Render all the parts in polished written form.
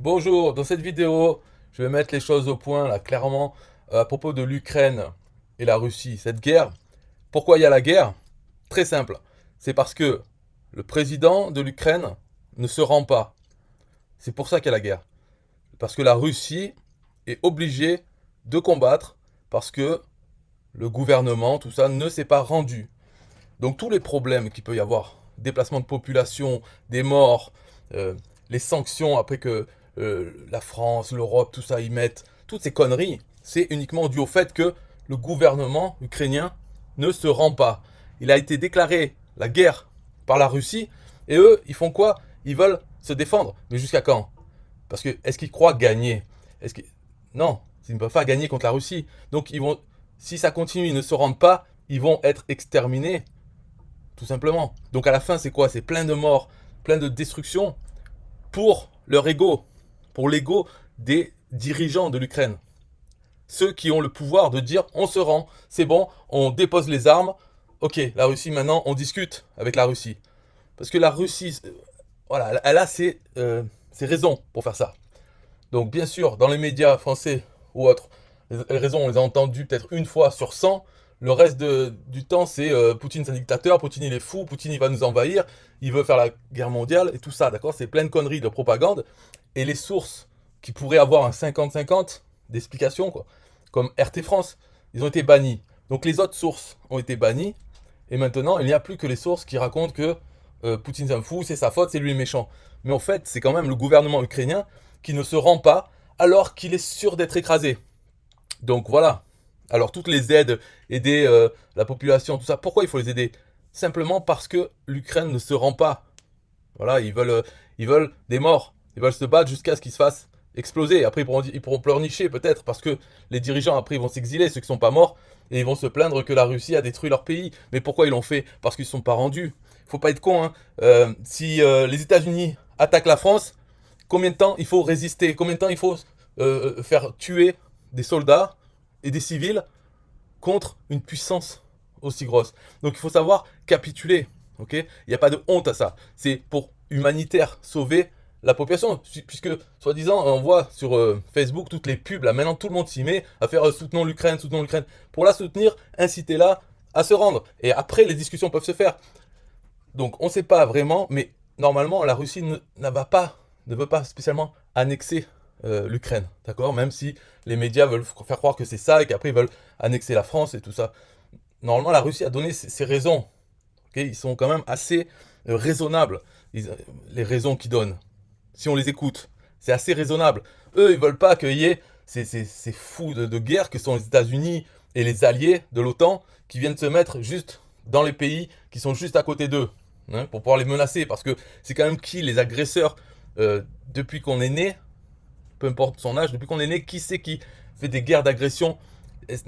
Bonjour, dans cette vidéo, je vais mettre les choses au point là, clairement à propos de l'Ukraine et la Russie. Cette guerre, pourquoi il y a la guerre? Très simple, c'est parce que le président de l'Ukraine ne se rend pas. C'est pour ça qu'il y a la guerre. Parce que la Russie est obligée de combattre parce que le gouvernement, tout ça, ne s'est pas rendu. Donc tous les problèmes qu'il peut y avoir, déplacement de population, des morts, euh, les sanctions après que la France, l'Europe, tout ça y mettent, toutes ces conneries, c'est uniquement dû au fait que le gouvernement ukrainien ne se rend pas. Il a été déclaré la guerre par la Russie et eux, ils font quoi? Ils veulent se défendre. Mais jusqu'à quand? Parce que est-ce qu'ils croient gagner? Est-ce que non, ils ne peuvent pas gagner contre la Russie. Donc ils vont, si ça continue, ils ne se rendent pas, ils vont être exterminés tout simplement. Donc à la fin, c'est quoi? C'est plein de morts, plein de destruction pour leur ego, pour l'ego des dirigeants de l'Ukraine. Ceux qui ont le pouvoir de dire on se rend, c'est bon, on dépose les armes, ok, la Russie maintenant, on discute avec la Russie. Parce que la Russie, voilà, elle a ses raisons pour faire ça. Donc bien sûr, dans les médias français ou autres, les raisons, on les a entendues peut-être une fois sur 100. Le reste du temps, c'est Poutine, c'est un dictateur, Poutine, il est fou, Poutine, il va nous envahir, il veut faire la guerre mondiale, et tout ça, d'accord? C'est plein de conneries de propagande. Et les sources qui pourraient avoir un 50-50 d'explication, quoi, comme RT France, ils ont été bannis. Donc les autres sources ont été bannies, et maintenant, il n'y a plus que les sources qui racontent que Poutine, c'est un fou, c'est sa faute, c'est lui le méchant. Mais en fait, c'est quand même le gouvernement ukrainien qui ne se rend pas alors qu'il est sûr d'être écrasé. Donc voilà. Alors toutes les aides, aider la population, tout ça, pourquoi il faut les aider? Simplement parce que l'Ukraine ne se rend pas. Voilà, ils veulent des morts. Ils veulent se battre jusqu'à ce qu'ils se fassent exploser. Après, ils pourront pleurnicher peut-être parce que les dirigeants, après, ils vont s'exiler, ceux qui sont pas morts, et ils vont se plaindre que la Russie a détruit leur pays. Mais pourquoi ils l'ont fait? Parce qu'ils ne sont pas rendus. Faut pas être con, hein. Si les États-Unis attaquent la France, combien de temps il faut résister? Combien de temps il faut faire tuer des soldats et des civils contre une puissance aussi grosse? Donc il faut savoir capituler. Ok? Il n'y a pas de honte à ça. C'est pour humanitaire, sauver la population. Puisque, soi-disant, on voit sur Facebook toutes les pubs, là, maintenant tout le monde s'y met à faire soutenons l'Ukraine, soutenons l'Ukraine. Pour la soutenir, incitez-la à se rendre. Et après, les discussions peuvent se faire. Donc on ne sait pas vraiment, mais normalement, la Russie ne veut pas spécialement annexer l'Ukraine, d'accord? Même si les médias veulent faire croire que c'est ça et qu'après ils veulent annexer la France et tout ça. Normalement, la Russie a donné ses raisons. Ok, ils sont quand même assez raisonnables, les raisons qu'ils donnent. Si on les écoute, c'est assez raisonnable. Eux, ils veulent pas qu'il y ait ces fous de guerre que sont les États-Unis et les alliés de l'OTAN qui viennent se mettre juste dans les pays qui sont juste à côté d'eux, hein, pour pouvoir les menacer. Parce que c'est quand même qui les agresseurs depuis qu'on est né, peu importe son âge, depuis qu'on est né, qui c'est qui fait des guerres d'agression?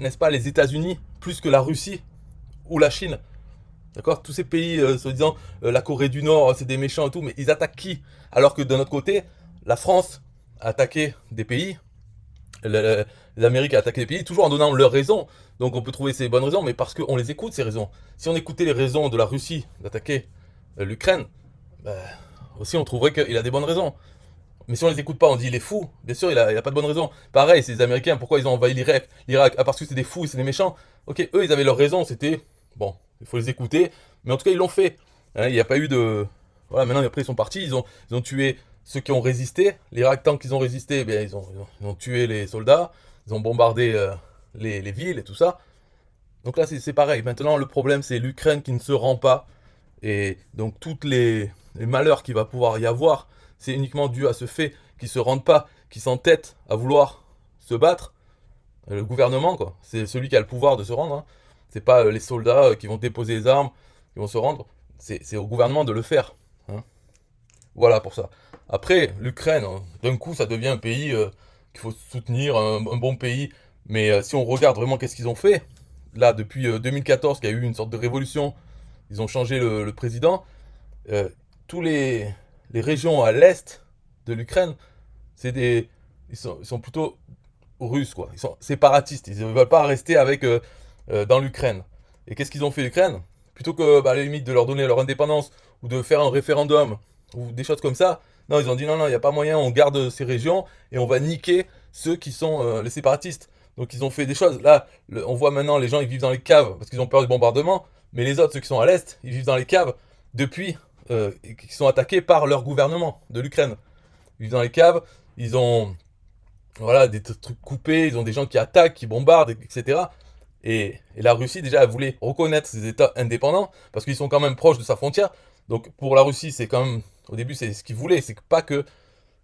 N'est-ce pas les États-Unis plus que la Russie ou la Chine? D'accord? Tous ces pays, soi-disant, la Corée du Nord, c'est des méchants et tout, mais ils attaquent qui? Alors que de notre côté, la France a attaqué des pays, l'Amérique a attaqué des pays, toujours en donnant leurs raisons. Donc on peut trouver ces bonnes raisons, mais parce qu'on les écoute, ces raisons. Si on écoutait les raisons de la Russie d'attaquer l'Ukraine, bah, aussi on trouverait qu'il a des bonnes raisons. Mais si on les écoute pas, on dit il est fou. Bien sûr, il a pas de bonnes raisons. Pareil, c'est les Américains, pourquoi ils ont envahi l'Irak? Ah, parce que c'est des fous, c'est des méchants. Ok, eux, ils avaient leurs raisons, c'était bon, il faut les écouter. Mais en tout cas, ils l'ont fait. Hein, il n'y a pas eu de. Voilà, maintenant, après, ils sont partis, ils ont tué ceux qui ont résisté. L'Irak, tant qu'ils ont résisté, eh bien, ils ont tué les soldats, ils ont bombardé les villes et tout ça. Donc là, c'est pareil. Maintenant, le problème, c'est l'Ukraine qui ne se rend pas. Et donc, tous les malheurs qu'il va pouvoir y avoir, c'est uniquement dû à ce fait qu'ils ne se rendent pas, qu'ils s'entêtent à vouloir se battre. Le gouvernement, quoi. C'est celui qui a le pouvoir de se rendre. Hein. C'est pas les soldats qui vont déposer les armes, qui vont se rendre. C'est au gouvernement de le faire. Hein. Voilà pour ça. Après, l'Ukraine, hein, d'un coup, ça devient un pays qu'il faut soutenir, un bon pays. Mais si on regarde vraiment qu'est-ce qu'ils ont fait, là, depuis 2014, qu'il y a eu une sorte de révolution, ils ont changé le président. Euh, tous les régions à l'est de l'Ukraine, c'est des, ils sont plutôt russes, quoi. Ils sont séparatistes. Ils ne veulent pas rester avec dans l'Ukraine. Et qu'est-ce qu'ils ont fait l'Ukraine? Plutôt que, bah, à la limite, de leur donner leur indépendance ou de faire un référendum ou des choses comme ça, Non, ils ont dit non, non, il n'y a pas moyen, on garde ces régions et on va niquer ceux qui sont les séparatistes. Donc ils ont fait des choses. Là, on voit maintenant les gens, ils vivent dans les caves parce qu'ils ont peur du bombardement. Mais les autres, ceux qui sont à l'est, ils vivent dans les caves depuis qui sont attaqués par leur gouvernement de l'Ukraine. Ils vivent dans les caves, ils ont voilà, des trucs coupés, ils ont des gens qui attaquent, qui bombardent, etc. Et la Russie, déjà, elle voulait reconnaître ces États indépendants, parce qu'ils sont quand même proches de sa frontière. Donc pour la Russie, c'est quand même, au début, c'est ce qu'ils voulaient, c'est pas que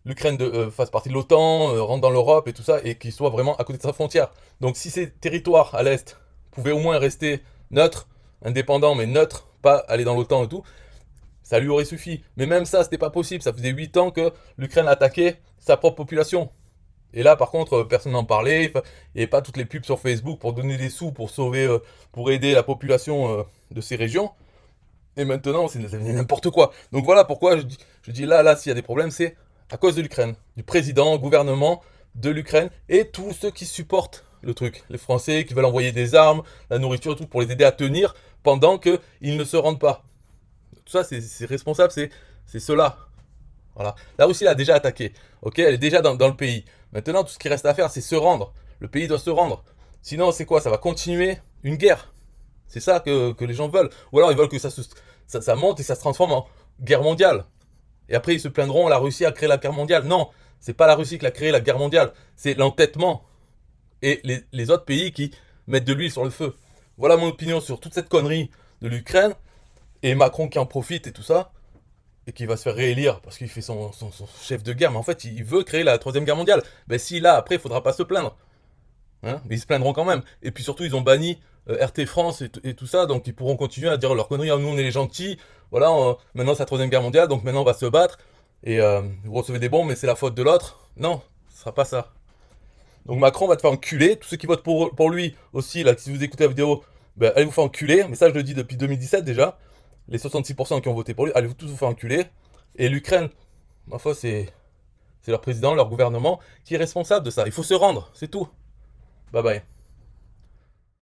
l'Ukraine fasse partie de l'OTAN, rentre dans l'Europe et tout ça, et qu'il soit vraiment à côté de sa frontière. Donc si ces territoires à l'Est pouvaient au moins rester neutres, indépendants, mais neutres, pas aller dans l'OTAN et tout, ça lui aurait suffi. Mais même ça, c'était pas possible. Ça faisait 8 ans que l'Ukraine attaquait sa propre population. Et là, par contre, personne n'en parlait. Il n'y avait pas toutes les pubs sur Facebook pour donner des sous, pour sauver, pour aider la population de ces régions. Et maintenant, c'est n'importe quoi. Donc voilà pourquoi je dis là, s'il y a des problèmes, c'est à cause de l'Ukraine, du président, gouvernement de l'Ukraine et tous ceux qui supportent le truc. Les Français qui veulent envoyer des armes, la nourriture et tout pour les aider à tenir pendant qu'ils ne se rendent pas. Tout ça, c'est responsable, c'est cela. Voilà. La Russie l'a déjà attaqué. Ok, elle est déjà dans le pays. Maintenant, tout ce qui reste à faire, c'est se rendre. Le pays doit se rendre. Sinon, c'est quoi? Ça va continuer une guerre. C'est ça que les gens veulent. Ou alors, ils veulent que ça monte et ça se transforme en guerre mondiale. Et après, ils se plaindront, la Russie a créé la guerre mondiale. Non, c'est pas la Russie qui a créé la guerre mondiale. C'est l'entêtement. Et les autres pays qui mettent de l'huile sur le feu. Voilà mon opinion sur toute cette connerie de l'Ukraine. Et Macron qui en profite et tout ça et qui va se faire réélire parce qu'il fait son chef de guerre, mais en fait, il veut créer la troisième guerre mondiale. Ben si là, après, il faudra pas se plaindre. Hein, mais ils se plaindront quand même. Et puis surtout, ils ont banni RT France et tout ça, donc ils pourront continuer à dire leurs conneries. Ah, nous, on est les gentils. Voilà, maintenant, c'est la troisième guerre mondiale, donc maintenant, on va se battre. Et vous recevez des bombes, mais c'est la faute de l'autre. Non, ce sera pas ça. Donc Macron va te faire enculer. Tous ceux qui votent pour lui aussi, là, si vous écoutez la vidéo, ben, allez vous faire enculer. Mais ça, je le dis depuis 2017 déjà. Les 66% qui ont voté pour lui, allez vous tous vous faire enculer. Et l'Ukraine, ma foi, c'est leur président, leur gouvernement qui est responsable de ça. Il faut se rendre, c'est tout. Bye bye.